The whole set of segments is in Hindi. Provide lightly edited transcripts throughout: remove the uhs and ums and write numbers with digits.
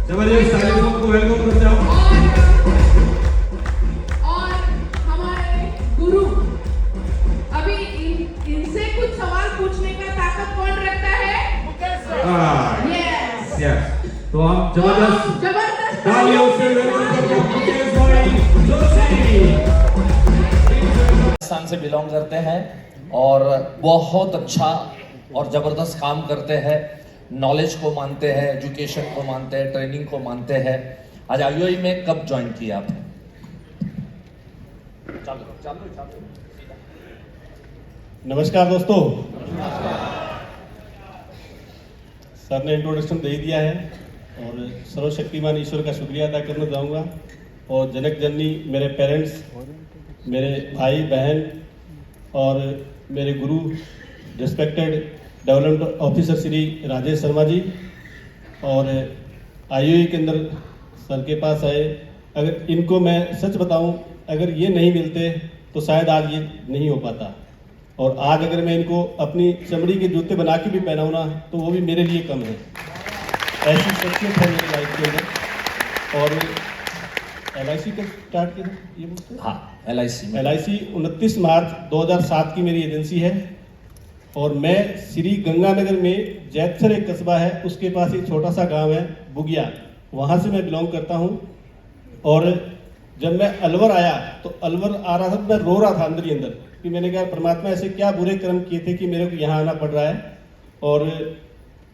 जबरदस्त तालियों को वेलकम करते हो। और हमारे गुरु अभी इनसे कुछ सवाल पूछने का ताकत कौन रखता है? यस यस, तो हम जबरदस्त तालियों से वेलकम करते हैं मुकेश भाई जोशी। राजस्थान से बिलोंग करते हैं और बहुत अच्छा और जबरदस्त काम करते हैं, नॉलेज को मानते हैं, एजुकेशन को मानते हैं, ट्रेनिंग को मानते हैं। आज आईओई में कब ज्वाइन किया आपने? नमस्कार दोस्तों, सर ने इंट्रोडक्शन दे दिया है और सर्वशक्तिमान ईश्वर का शुक्रिया अदा करना चाहूँगा। और जनक जननी मेरे पेरेंट्स, मेरे भाई बहन और मेरे गुरु respected development officer Shri Rajesh Sharma ji, और आईओई के अंदर सर के पास आए। अगर इनको मैं सच बताऊं, अगर ये नहीं मिलते तो शायद आज ये नहीं हो पाता। और आज अगर मैं इनको अपनी चमड़ी के जूते बना के भी पहनाऊँ ना, तो वो भी मेरे लिए कम है। ऐसी शख्सियत है मेरी लाइफ के अंदर। और LIC का स्टार्ट किया ये बोलते हैं? हाँ, LIC 29 मार्च 2007 की मेरी एजेंसी है। और मैं श्री गंगानगर में जैतसर एक कस्बा है, उसके पास एक छोटा सा गांव है बुगिया, वहाँ से मैं बिलोंग करता हूँ। और जब मैं अलवर आया तो अलवर आ रहा था, मैं रो रहा था अंदर ही अंदर कि मैंने कहा परमात्मा ऐसे क्या बुरे कर्म किए थे कि मेरे को यहाँ आना पड़ रहा है। और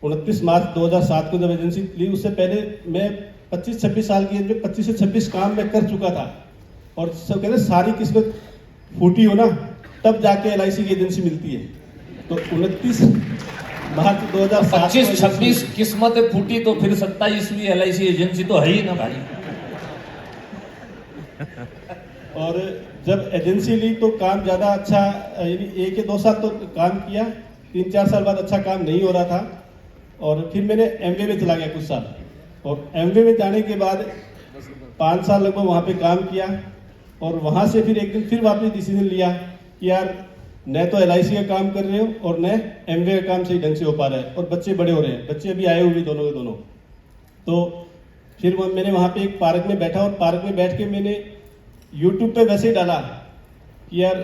29 मार्च 2007 को जब एजेंसी ली, उससे पहले मैं 25-26 साल की एज में 25 से 26 काम मैं कर चुका था। और सब कहते सारी किस्मत फूटी हो ना, तब जाके LIC की एजेंसी मिलती है। तो 29 मार्च 2007 25-26 किस्मतें फूटी तो फिर 27वीं LIC एजेंसी तो है ही ना भाई। और जब एजेंसी ली तो काम ज़्यादा अच्छा, यानी 1 या 2 साल तो काम किया, 3-4 साल बाद अच्छा काम नहीं हो रहा था। और फिर मैंने MBA में चला गया कुछ साल, और MBA में जाने के बाद 5 साल लगभग वहाँ पे काम किया। और वहाँ से फिर एक दिन फिर वापस डिसीजन लिया कि यार न तो LIC का काम कर रहे हो और न MBA का काम सही ढंग से हो पा रहा है, और बच्चे बड़े हो रहे हैं, बच्चे अभी आए हुए दोनों के दोनों। तो फिर मैंने वहाँ पे एक पार्क में बैठा, और पार्क में बैठ के मैंने यूट्यूब पे वैसे ही डाला कि यार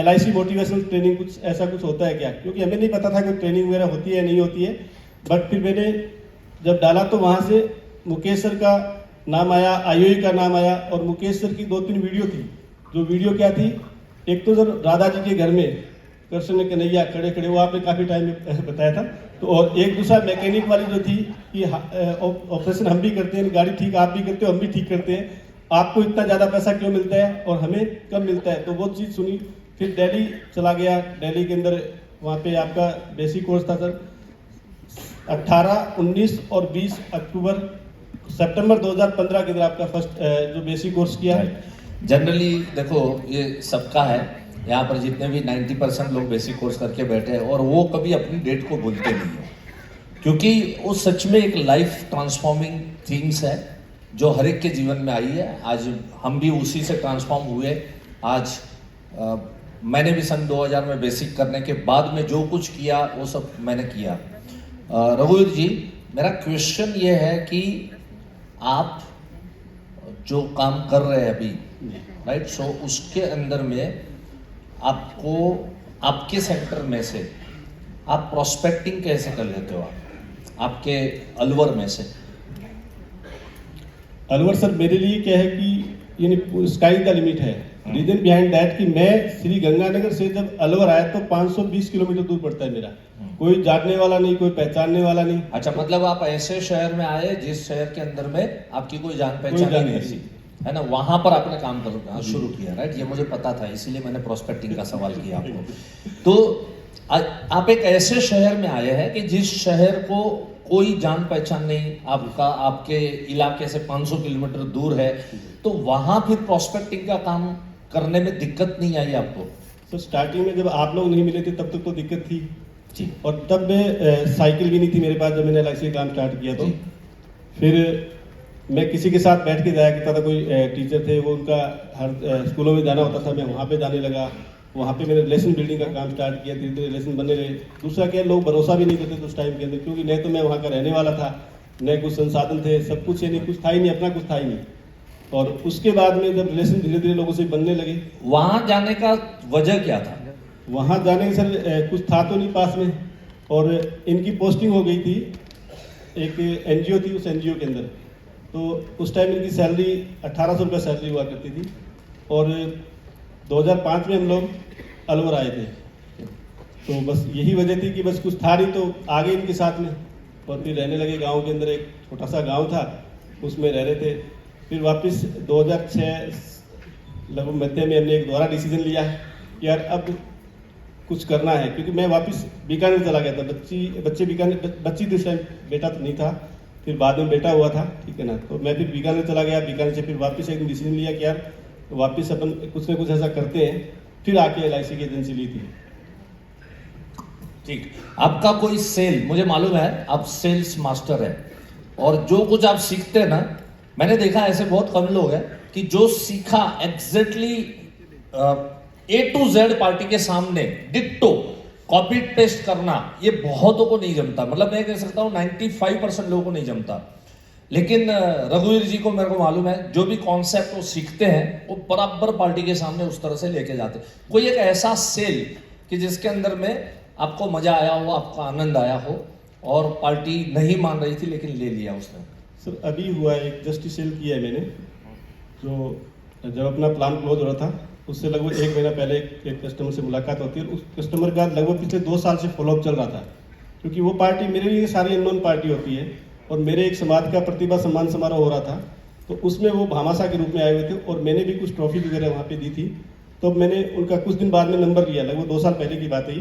LIC मोटिवेशनल ट्रेनिंग कुछ ऐसा कुछ होता है क्या, क्योंकि हमें नहीं पता था कि ट्रेनिंग वगैरह होती है नहीं होती है। बट फिर मैंने जब डाला तो वहाँ से मुकेश सर का नाम आया, आईओई का नाम आया, और मुकेश सर की 2-3 वीडियो थी। जो वीडियो क्या थी, एक तो सर राधा जी के घर में कृष्ण कन्हैया खड़े खड़े, वो आपने काफ़ी टाइम में बताया था। तो और एक दूसरा मैकेनिक वाली जो थी कि ऑपरेशन हम भी करते हैं, गाड़ी ठीक आप भी करते हो, हम भी ठीक करते हैं, आपको इतना ज़्यादा पैसा क्यों मिलता है और हमें कम मिलता है। तो वो चीज़ सुनी। फिर दिल्ली चला गया, दिल्ली के अंदर वहाँ पे आपका बेसिक कोर्स था सर। 18, 19 और 20 सितंबर 2015 के अंदर आपका फर्स्ट जो बेसिक कोर्स किया है। जनरली देखो ये सबका है, यहाँ पर जितने भी 90% लोग बेसिक कोर्स करके बैठे हैं और वो कभी अपनी डेट को भूलते नहीं है, क्योंकि वो सच में एक लाइफ ट्रांसफॉर्मिंग थिंग्स है जो हर एक के जीवन में आई है। आज हम भी उसी से ट्रांसफॉर्म हुए। आज मैंने भी सन 2000 में बेसिक करने के बाद में जो कुछ किया वो सब मैंने किया। रघुवीर जी, मेरा क्वेश्चन ये है कि आप जो काम कर रहे हैं अभी, राइट, सो उसके अंदर में आपको आपके सेक्टर में से आप प्रोस्पेक्टिंग कैसे कर लेते हो? आपके अलवर में से अलवर सर मेरे लिए क्या है कि यानी स्काई द लिमिट है। रीजन बिहाइंड दैट कि मैं श्री गंगानगर से जब अलवर आया तो 520 किलोमीटर दूर पड़ता है मेरा, कोई जानने वाला नहीं, कोई पहचानने वाला नहीं। अच्छा, मतलब आप ऐसे शहर में आए जिस शहर के अंदर में आपकी कोई जान पहचान नहीं थी, है ना, वहां पर आपने काम करना शुरू किया, राइट? ये मुझे पता था, इसीलिए मैंने प्रोस्पेक्टिंग का सवाल किया आपको। तो आप एक ऐसे शहर में आए हैं कि जिस शहर को कोई जान पहचान नहीं, आपका आपके इलाके से 500 किलोमीटर दूर है, तो वहां फिर प्रोस्पेक्टिंग का काम करने में दिक्कत नहीं आई आपको? तो स्टार्टिंग में जब आप लोग नहीं मिले थे तब तक तो दिक्कत थी जी। और तब मैं साइकिल भी नहीं थी मेरे पास जब मैंने LIC का काम स्टार्ट किया। तो जी। फिर मैं किसी के साथ बैठ के जाया करता था, कोई टीचर थे वो, उनका हर स्कूलों में जाना होता था, मैं वहाँ पे जाने लगा। वहाँ पे मैंने रिलेशन बिल्डिंग का काम स्टार्ट किया, धीरे धीरे रिलेशन बनने लगे। दूसरा क्या, लोग भरोसा भी नहीं करते थे उस टाइम के अंदर, क्योंकि नहीं तो मैं वहाँ का रहने वाला था, न कुछ संसाधन थे, सब कुछ है नहीं, कुछ था ही नहीं, अपना कुछ था ही नहीं। और उसके बाद में जब रिलेशन धीरे धीरे लोगों से बनने लगे। वहां जाने का वजह क्या था? वहाँ जाने के सर कुछ था तो नहीं पास में, और इनकी पोस्टिंग हो गई थी, एक NGO थी, उस NGO के अंदर। तो उस टाइम इनकी सैलरी 1800 रुपये सैलरी हुआ करती थी। और 2005 में हम लोग अलवर आए थे। तो बस यही वजह थी कि बस कुछ था नहीं, तो आ गए इनके साथ में और फिर रहने लगे। गांव के अंदर एक छोटा सा गांव था, उसमें रह रहे थे। फिर वापस 2006 लगभग मध्य में हमने एक दोबारा डिसीजन लिया कि यार अब कुछ करना है, क्योंकि मैं वापस बीकानेर चला गया था। बच्चे बीकानेर, बच्ची तो इस टाइम, बेटा तो नहीं था, फिर बाद में बेटा हुआ था, ठीक है ना। तो मैं फिर बीकानेर चला गया। बीकानेर से फिर वापस एक डिसीजन लिया कि यार वापस अपन कुछ ना कुछ ऐसा करते हैं। फिर आके LIC की एजेंसी ली थी। ठीक। आपका कोई सेल, मुझे मालूम है आप सेल्स मास्टर है, और जो कुछ आप सीखते हैं ना, मैंने देखा ऐसे बहुत कम लोग हैं कि जो सीखा exactly A to Z party के सामने डिट्टो कॉपी पेस्ट करना, ये बहुतों को नहीं जमता। मतलब मैं कह सकता हूँ 95% लोगों को नहीं जमता। लेकिन रघुवीर जी को मेरे को मालूम है, जो भी कॉन्सेप्ट वो सीखते हैं वो बराबर पार्टी के सामने उस तरह से लेके जाते हैं। कोई एक ऐसा सेल कि जिसके अंदर में आपको मजा आया हो, आपको आनंद आया हो, और पार्टी नहीं मान रही थी लेकिन ले लिया उसने? सर अभी हुआ एक जस्टिस सेल किया है मैंने, जो जब अपना प्लान क्लोज हो रहा था उससे लगभग 1 महीना पहले एक कस्टमर से मुलाकात होती है। उस कस्टमर का लगभग पिछले 2 साल से फॉलोअप चल रहा था, क्योंकि वो पार्टी मेरे लिए सारी अननोन पार्टी होती है। और मेरे एक समाज का प्रतिभा सम्मान समारोह हो रहा था, तो उसमें वो भामाशाह के रूप में आए हुए थे, और मैंने भी कुछ ट्रॉफी वगैरह वहाँ पे दी थी। तो मैंने उनका कुछ दिन बाद में नंबर लिया, लगभग 2 साल पहले की बात है,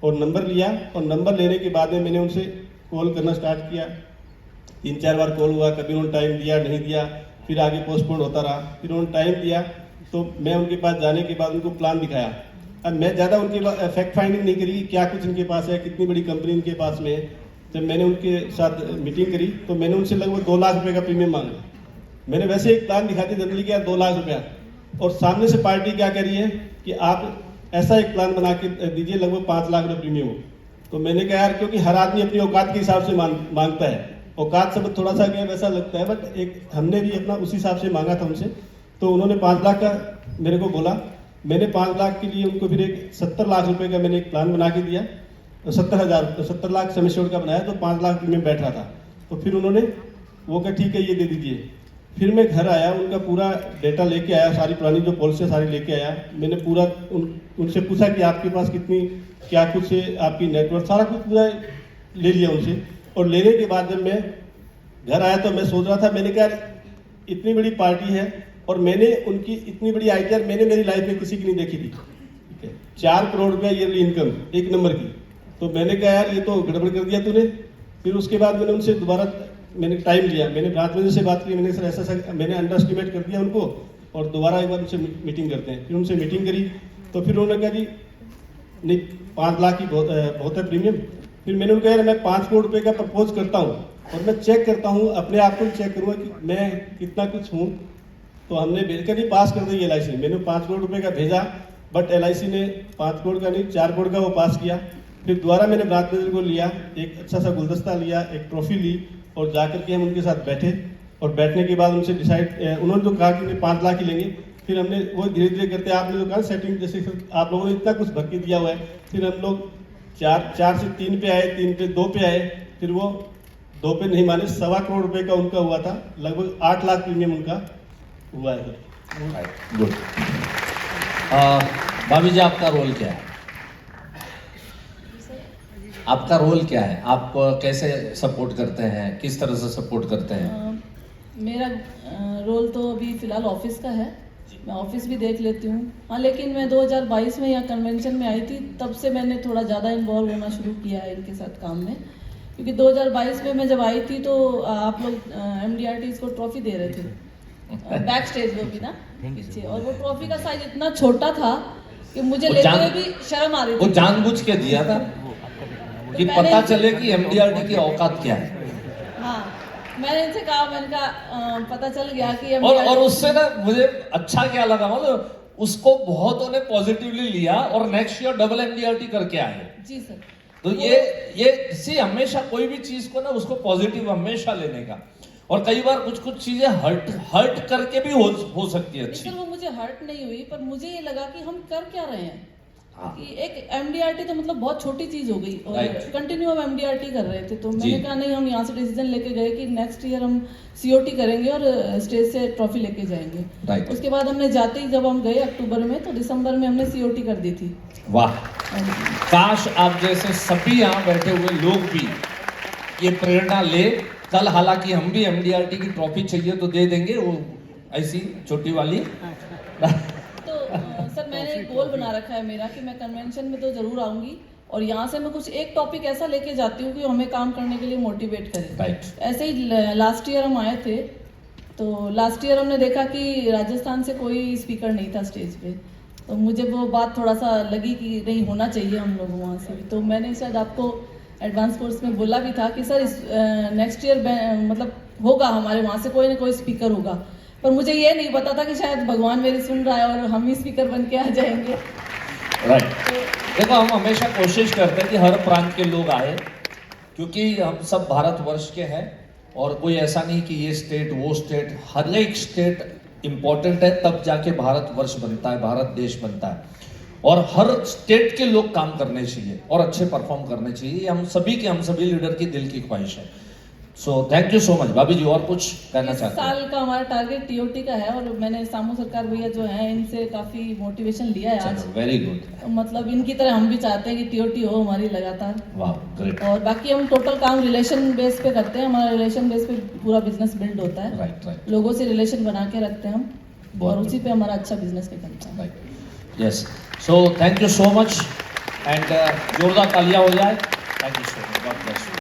और नंबर लिया। और नंबर लेने के बाद में मैंने उनसे कॉल करना स्टार्ट किया। 3-4 बार कॉल हुआ, कभी उन्होंने टाइम दिया, नहीं दिया, फिर आगे पोस्टपोन होता रहा। फिर उन्होंने टाइम दिया, तो मैं उनके पास जाने के बाद उनको प्लान दिखाया। अब मैं ज़्यादा उनके फैक्ट फाइंडिंग नहीं करी कि क्या कुछ इनके पास है, कितनी बड़ी कंपनी इनके पास में है। जब मैंने उनके साथ मीटिंग करी तो मैंने उनसे लगभग 2 लाख रुपए का प्रीमियम मांगा। मैंने वैसे एक प्लान दिखा दिया जनरली कि यार 2 लाख रुपया, और सामने से पार्टी क्या कह रही है कि आप ऐसा एक प्लान बना के दीजिए लगभग 5 लाख रुपये प्रीमियम हो। तो मैंने कहा यार, क्योंकि हर आदमी अपनी औकात के हिसाब से मांगता है, औकात सब थोड़ा सा क्या वैसा लगता है, बट एक हमने भी अपना उस हिसाब से मांगा था उनसे। तो उन्होंने 5 लाख का मेरे को बोला। मैंने 5 लाख के लिए उनको फिर एक 70 लाख रुपए का मैंने एक प्लान बना के दिया। 70 लाख सम एश्योर्ड का बनाया, तो 5 लाख प्रीमियम बैठ रहा था। तो फिर उन्होंने वो कहा ठीक है ये दे दीजिए। फिर मैं घर आया, उनका पूरा डेटा लेके आया, सारी पुरानी जो पॉलिसी सारी लेके आया। मैंने पूरा उनसे पूछा कि आपके पास कितनी क्या कुछ है, आपकी नेटवर्क सारा कुछ पूरा ले लिया उनसे। और लेने के बाद जब मैं घर आया तो मैं सोच रहा था, मैंने कहा इतनी बड़ी पार्टी है और मैंने उनकी इतनी बड़ी ITR मैंने मेरी लाइफ में किसी की नहीं देखी थी, ठीक है। 4 करोड़ रुपया ईयरली इनकम एक नंबर की। तो मैंने कहा यार ये तो गड़बड़ कर दिया तूने। फिर उसके बाद मैंने उनसे दोबारा मैंने टाइम लिया, मैंने ब्रांच मैनेजर से बात की, मैंने सर ऐसा मैंने अंडर एस्टिमेट कर दिया उनको, और दोबारा एक बार उनसे मीटिंग करते हैं। फिर उनसे मीटिंग करी तो फिर उन्होंने कहा जी नहीं 5 लाख की बहुत है प्रीमियम। फिर मैंने उनको यार मैं 5 करोड़ रुपये का प्रपोज करता हूँ, और मैं चेक करता हूँ अपने आप को चेक करूँगा कि मैं कितना कुछ हूँ। तो हमने भेजकर ही पास कर दी LIC ने। मैंने 5 करोड़ रुपए का भेजा, बट LIC ने 5 करोड़ का नहीं 4 करोड़ का वो पास किया। फिर दोबारा मैंने ब्रांच मैनेजर को लिया, एक अच्छा सा गुलदस्ता लिया, एक ट्रॉफी ली, और जाकर के हम उनके साथ बैठे। और बैठने के बाद उनसे डिसाइड, उन्होंने तो कहा कि 5 लाख ही लेंगे। फिर हमने वो धीरे धीरे करते, आपने जो कहा सेटिंग, जैसे आप लोगों ने इतना कुछ भर के दिया हुआ है। फिर हम लोग 4 से 3 पे आए, 3 पे 2 पे आए। फिर वो 2 पे नहीं माने, 1.25 करोड़ रुपए का उनका हुआ था, लगभग 8 लाख प्रीमियम उनका हुआ है। गुड। भाभी जी आपका रोल क्या है? आपका रोल क्या है? आप कैसे सपोर्ट करते हैं, किस तरह से सपोर्ट करते हैं? मेरा रोल तो अभी फ़िलहाल ऑफिस का है, मैं ऑफिस भी देख लेती हूँ। हाँ, लेकिन मैं 2022 में यहाँ कन्वेंशन में आई थी, तब से मैंने थोड़ा ज़्यादा इन्वॉल्व होना शुरू किया है इनके साथ काम में। क्योंकि 2022 में मैं जब आई थी तो आप लोग MDRT को ट्रॉफी दे रहे थे बैक स्टेज वो भी ना पीछे, और वो ट्रॉफी का साइज इतना छोटा था कि मुझे लेते हुए भी शर्म आ रही वो थी। जानबूझ के दिया था कि तो पता मैंने- चले कि MDRT की औकात क्या है। हाँ, मैंने इनसे कहा, मैंने कहा पता चल गया कि और उससे ना मुझे अच्छा क्या लगा, मतलब उसको बहुतों ने पॉजिटिवली लिया और नेक्स्ट ईयर डबल MDRT करके आए। जी सर। तो ये सी हमेशा कोई भी चीज को ना उसको पॉजिटिव हमेशा लेने का, और कई बार कुछ चीजें हर्ट करके भी हो सकती है अच्छी। सर वो मुझे हर्ट नहीं हुई, पर मुझे ये लगा कि हम कर क्या रहे हैं। हाँ। कि एक MDRT तो मतलब बहुत छोटी चीज हो गई, और Right. कंटिन्यू हम MDRT कर रहे थे, तो जी। मैंने कहा नहीं, हम यहाँ से डिसीजन लेके गए कि नेक्स्ट ईयर हम COT करेंगे और स्टेज से ट्रॉफी लेके जाएंगे। Right. उसके बाद हमने जाते ही जब हम गए अक्टूबर में, तो दिसंबर में हमने COT कर दी थी। वाह, काश आप जैसे सभी यहाँ बैठे हुए लोग भी ये प्रेरणा ले। कल हालांकि हम भी MDRT की ट्रॉफी चाहिए तो दे देंगे, वो ऐसी छोटी वाली। तो सर मैंने एक गोल बना रखा है मेरा कि मैं कन्वेंशन में तो जरूर आऊंगी, और यहाँ से मैं कुछ एक टॉपिक ऐसा लेके जाती हूँ कि हमें काम करने के लिए मोटिवेट करे। राइट। ऐसे ही लास्ट ईयर हम आए थे, तो लास्ट ईयर हमने देखा कि राजस्थान से कोई स्पीकर नहीं था स्टेज पे, तो मुझे वो बात थोड़ा सा लगी कि नहीं, होना चाहिए हम लोग वहाँ से। तो मैंने शायद आपको एडवांस कोर्स में बोला भी था कि सर इस नेक्स्ट ईयर मतलब होगा हमारे वहाँ से कोई ना कोई स्पीकर होगा, पर मुझे ये नहीं पता था कि शायद भगवान मेरी सुन रहा है और हम ही स्पीकर बन के आ जाएंगे। राइट। देखो हम हमेशा कोशिश करते हैं कि हर प्रांत के लोग आए, क्योंकि हम सब भारतवर्ष के हैं, और कोई ऐसा नहीं कि ये स्टेट वो स्टेट, हर एक स्टेट इंपॉर्टेंट है, तब जाके भारतवर्ष बनता है, भारत देश बनता है। और हर स्टेट के लोग काम करने चाहिए और अच्छे परफॉर्म करने चाहिए, ये हम सभी लीडर की दिल की ख्वाहिश है। So thank you so much. भाभी जी और कुछ कहना इस चाहते हैं? साल का हमारा टारगेट TOT का है, और मैंने सामू सरकार भैया जो है इनसे काफी मोटिवेशन लिया है आज। Very good. मतलब इनकी तरह हम भी चाहते हैं कि TOT हो हमारी लगातार। वाह, ग्रेट। और बाकी हम टोटल काम रिलेशन बेस पे करते हैं, हमारा रिलेशन बेस पे पूरा बिजनेस बिल्ड होता है। राइट राइट लोगों से रिलेशन बना के रखते हैं हम, बहुत और उसी पे हमारा अच्छा बिजनेस निकलता है। Right. Yes, so thank you so much, and जोरदार तालियां हो जाए। Thank you so much. God bless you.